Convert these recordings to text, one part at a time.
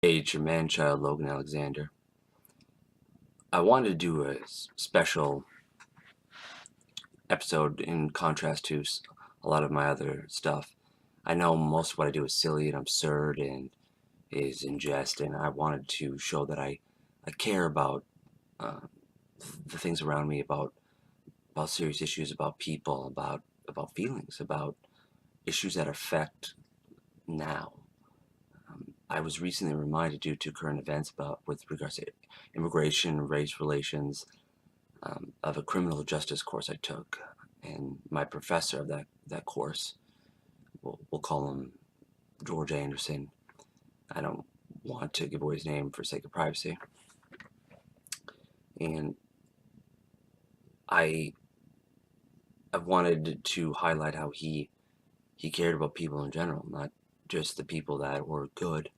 Age, your man-child, Logan Alexander. I wanted to do a special episode in contrast to a lot of my other stuff. I know most of what I do is silly and absurd and is in jest, and I wanted to show that I care about uh, the things around me, about serious issues, about people, about feelings, about issues that affect now. I was recently reminded due to current events about with regards to immigration, race relations, of a criminal justice course I took, and my professor of that course, we'll call him George Anderson. I don't want to give away his name for sake of privacy, and I I wanted to highlight how he cared about people in general, not just the people that were good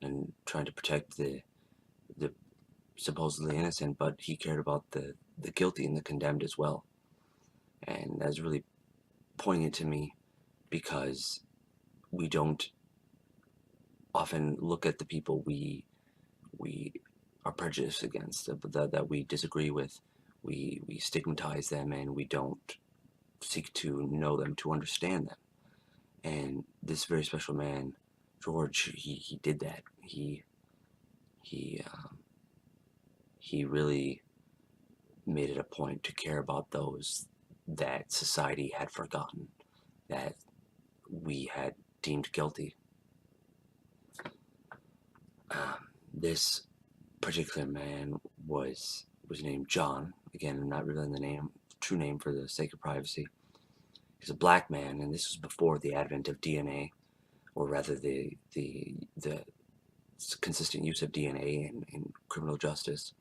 and trying to protect the supposedly innocent, but he cared about the guilty and the condemned as well. And that's really poignant to me because we don't often look at the people we are prejudiced against, that we disagree with. We stigmatize them and we don't seek to know them, to understand them. And this very special man, George, he did that. He he really made it a point to care about those that society had forgotten, that we had deemed guilty. This particular man was named John. Again, I'm not revealing the true name for the sake of privacy. He's a black man, and this was before the advent of DNA, or rather the consistent use of DNA in criminal justice.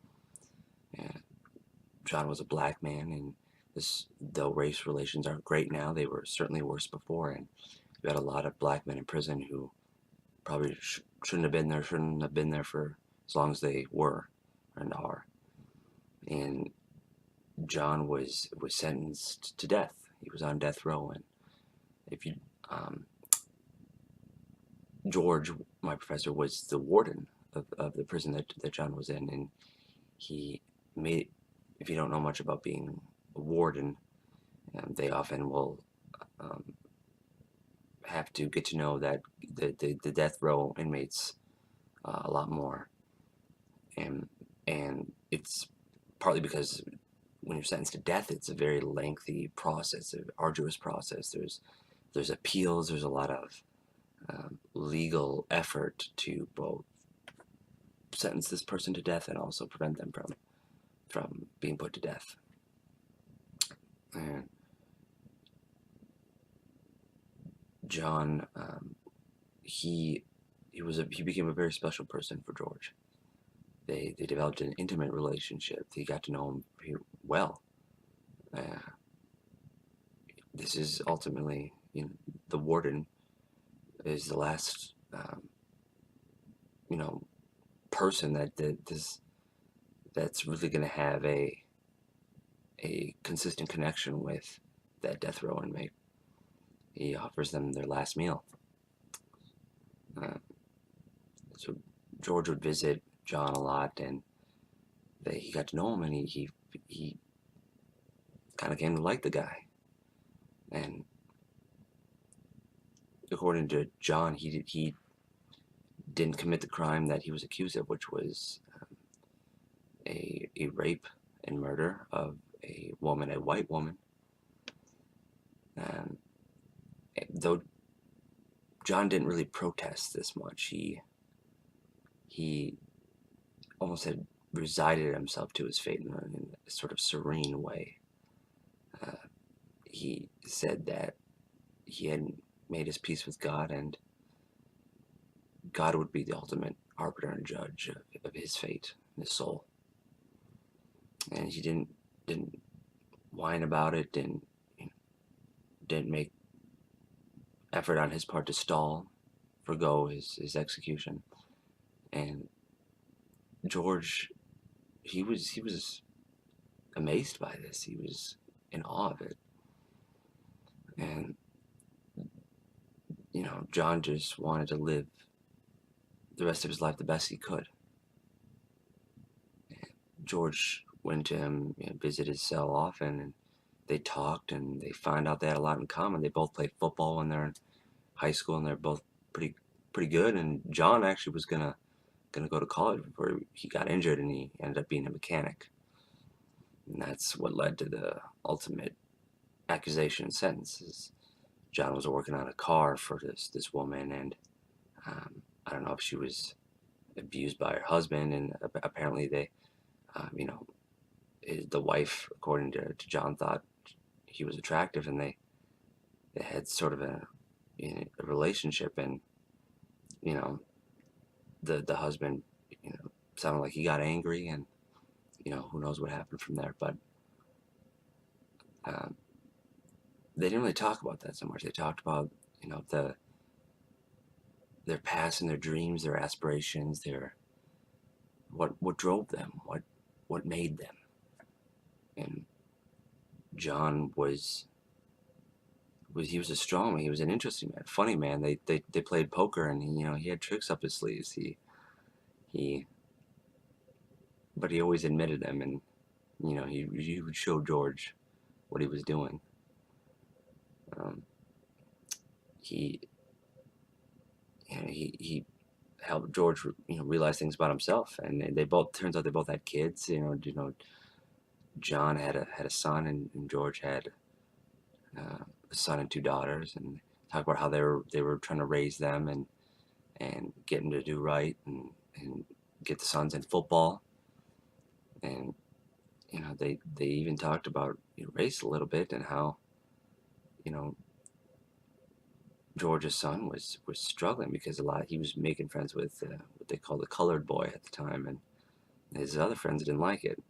And John was a black man, and though race relations aren't great now, they were certainly worse before. And we had a lot of black men in prison who probably shouldn't have been there for as long as they were and are. And John was sentenced to death. He was on death row, and if you um, George, my professor, was the warden of the prison that John was in, and he made. If you don't know much about being a warden, they often will um, have to get to know that the death row inmates a lot more, and it's partly because when you're sentenced to death, it's a very lengthy process, an arduous process. There's appeals. There's a lot of legal effort to both sentence this person to death and also prevent them from being put to death. And John, he became a very special person for George. They developed an intimate relationship. He got to know him pretty well. Uh, this is ultimately, the warden is the last, you know, person that's really going to have a consistent connection with that death row inmate. He offers them their last meal. Uh, so George would visit John a lot, and he got to know him, and he kind of came to like the guy. And according to John, he didn't commit the crime that he was accused of, which was a rape and murder of a white woman. Um, though John didn't really protest this much, he almost had resigned himself to his fate in a sort of serene way. He said that he had made his peace with God, and God would be the ultimate arbiter and judge of his fate, his soul. And he didn't whine about it, didn't make effort on his part to forgo his execution. And George, he was amazed by this. He was in awe of it. And John just wanted to live the rest of his life the best he could. George went to him, visit his cell often, and they talked, and they found out they had a lot in common. They both played football when they're in high school, and they're both pretty good. And John actually was gonna go to college before he got injured, and he ended up being a mechanic. And that's what led to the ultimate accusation and sentence. Is John was working on a car for this woman, and I don't know if she was abused by her husband, and apparently they, you know, the wife, according to John, thought he was attractive, and they had sort of a relationship, and you know, the husband, sounded like he got angry, and who knows what happened from there, but um, they didn't really talk about that so much. They talked about their past and their dreams, their aspirations, their what drove them, what made them. And John he was a strong man. He was an interesting man, funny man. They played poker, and he had tricks up his sleeves. He but he always admitted them, and he would show George what he was doing. Um, he he helped George realize things about himself, and they both turns out they both had kids. John had a son, and George had a son and two daughters, and talk about how they were trying to raise them and get them to do right, and get the sons in football, and they even talked about race a little bit, and how you know George's son was struggling because he was making friends with what they called the colored boy at the time, and his other friends didn't like it.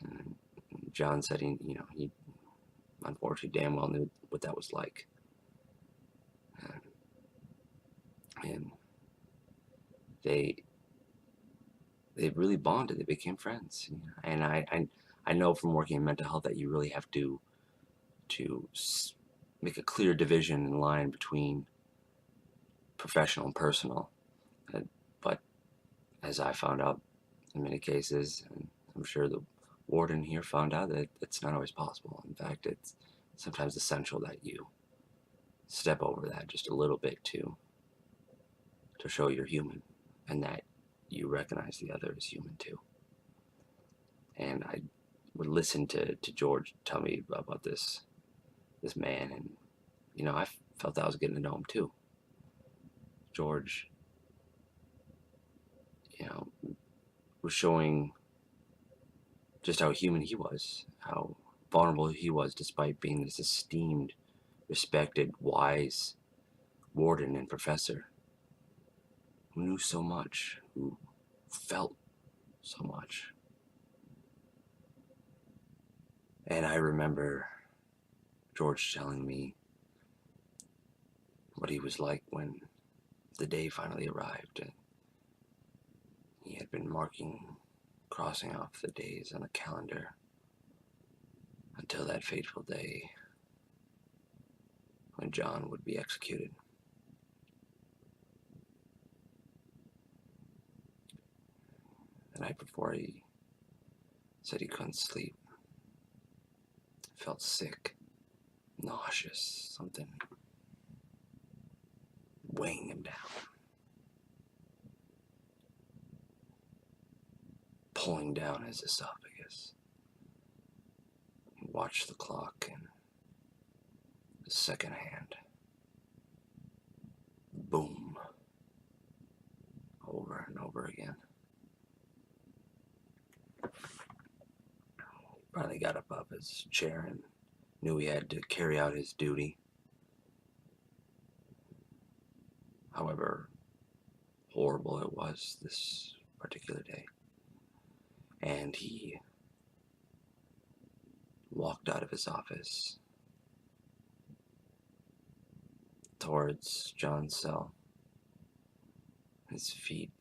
And John said he unfortunately damn well knew what that was like, and they they really bonded. They became friends, and I know from working in mental health that you really have to make a clear division and line between professional and personal. But as I found out in many cases, and I'm sure the warden here found out, that it's not always possible. In fact, it's sometimes essential that you step over that just a little bit to show you're human, and that you recognize the other as human too. And I would listen to George tell me about this man, and I felt I was getting to know him too. George, was showing just how human he was, how vulnerable he was, despite being this esteemed, respected, wise warden and professor who knew so much, who felt so much. And I remember George telling me what he was like when the day finally arrived, and he had been crossing off the days on the calendar until that fateful day when John would be executed. The night before, he said he couldn't sleep, felt sick, nauseous, something weighing him down, pulling down his esophagus. He watched the clock, and the second hand, boom, over and over again. He finally got up off his chair and knew he had to carry out his duty. However horrible it was this particular day. And he walked out of his office towards John's cell. His feet,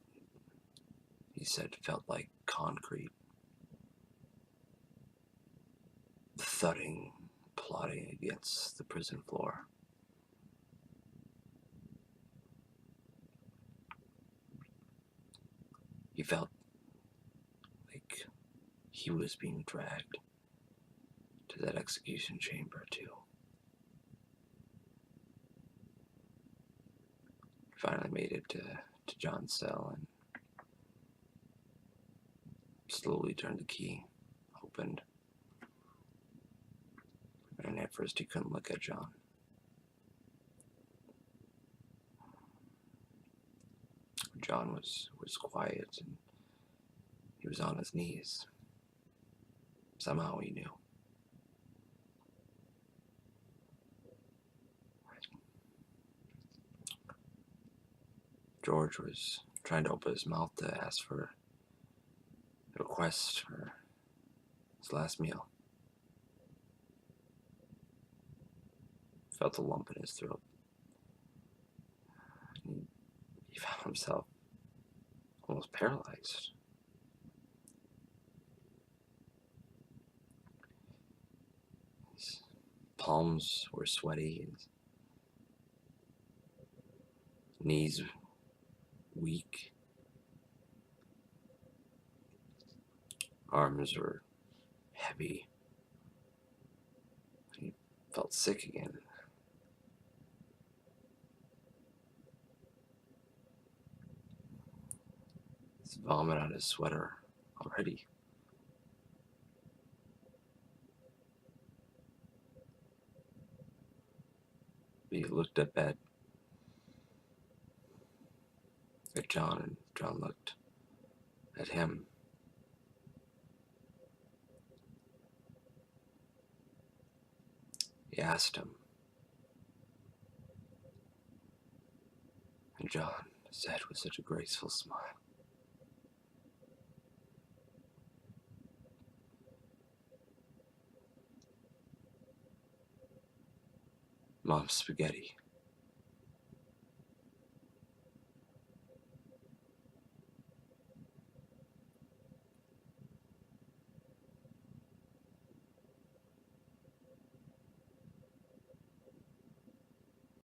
he said, felt like concrete. Thudding, plodding against the prison floor. He felt like he was being dragged to that execution chamber too. Finally made it to John's cell and slowly turned the key, opened, and at first he couldn't look at John. John was quiet and he was on his knees. Somehow he knew. George was trying to open his mouth to ask for a request for his last meal. Felt a lump in his throat. He found himself almost paralyzed. His palms were sweaty, his knees weak, arms were heavy. He felt sick again. His vomit on his sweater already. He looked up at John, and John looked at him. He asked him, and John said with such a graceful smile, "Mom's spaghetti."